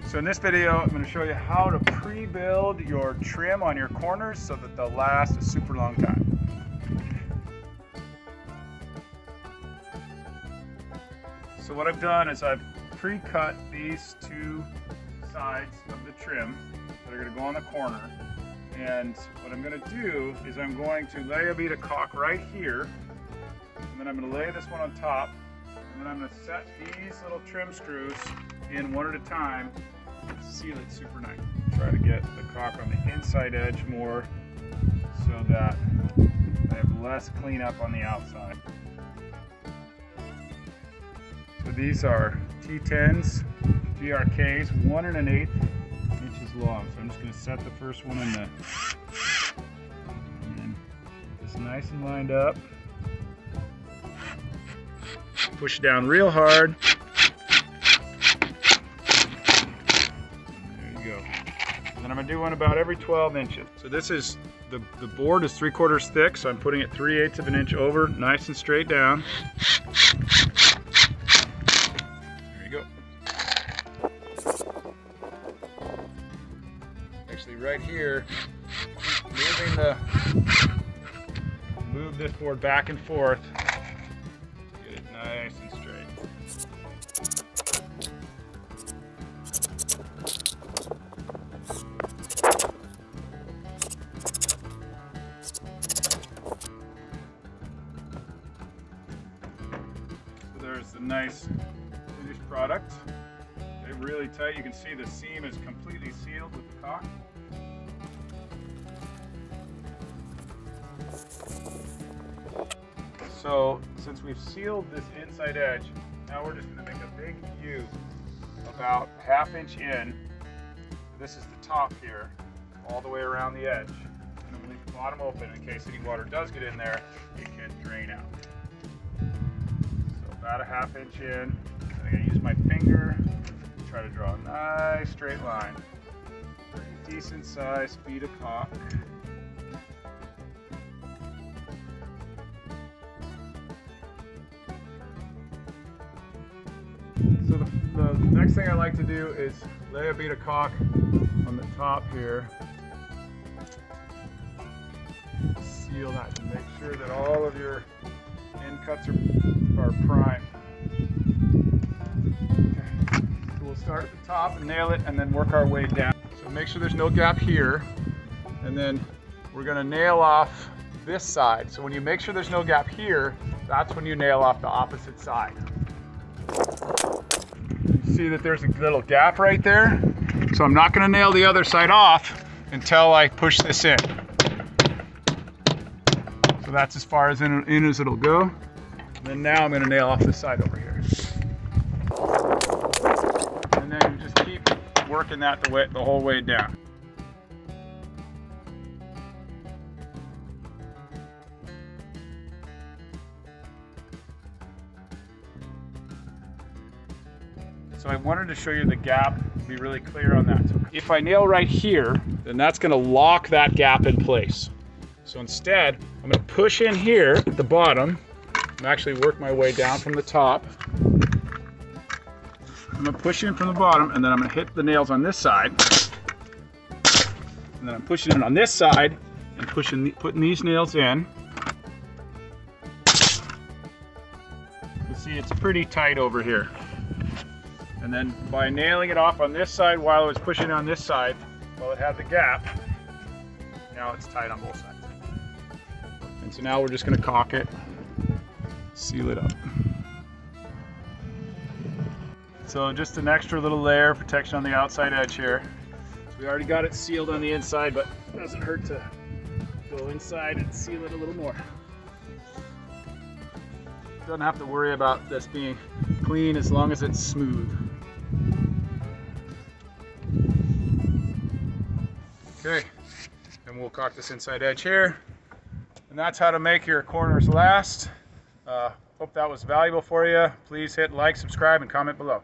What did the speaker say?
So in this video, I'm going to show you how to pre-build your trim on your corners so that they'll last a super long time. So what I've done is I've pre-cut these two sides of the trim that are going to go on the corner. And what I'm going to do is I'm going to lay a bead of caulk right here, and then I'm going to lay this one on top, and then I'm going to set these little trim screws in one at a time and seal it super nice. Try to get the caulk on the inside edge more so that I have less cleanup on the outside. So these are T10s, GRKs, 1 1/8 inches long. So I'm just going to set the first one in the, and get this nice and lined up. Push it down real hard. There you go. And then I'm going to do one about every 12 inches. So this is, the board is 3/4 thick, so I'm putting it 3/8 of an inch over, nice and straight down. There you go. Actually right here, move this board back and forth. Get it nice and straight. So there's the nice finished product. They're really tight. You can see the seam is completely sealed with the caulk. So since we've sealed this inside edge, now we're just going to make a big U about 1/2 inch in. This is the top here, all the way around the edge. And I'm going to leave the bottom open in case any water does get in there, it can drain out. So about 1/2 inch in. I'm going to use my finger to try to draw a nice straight line. Decent sized bead of caulk. So the next thing I like to do is lay a bead of caulk on the top here. Seal that to make sure that all of your end cuts are primed. Okay. So we'll start at the top and nail it and then work our way down. So make sure there's no gap here, and then we're going to nail off this side. So when you make sure there's no gap here, that's when you nail off the opposite side. See that there's a little gap right there, so I'm not going to nail the other side off until I push this in. So that's as far as in as it'll go. And then now I'm going to nail off this side over here. And then you just keep working that the whole way down. So I wanted to show you the gap, be really clear on that. So if I nail right here, then that's going to lock that gap in place. So instead, I'm going to push in here at the bottom and actually work my way down from the top. I'm going to push in from the bottom, and then I'm going to hit the nails on this side. And then I'm pushing in on this side and putting these nails in. You see it's pretty tight over here. And then by nailing it off on this side while I was pushing on this side, while it had the gap, now it's tight on both sides. And so now we're just going to caulk it, seal it up. So just an extra little layer of protection on the outside edge here. So we already got it sealed on the inside, but it doesn't hurt to go inside and seal it a little more. Don't have to worry about this being clean as long as it's smooth. Okay, and we'll caulk this inside edge here. And that's how to make your corners last. Hope that was valuable for you. Please hit like, subscribe, and comment below.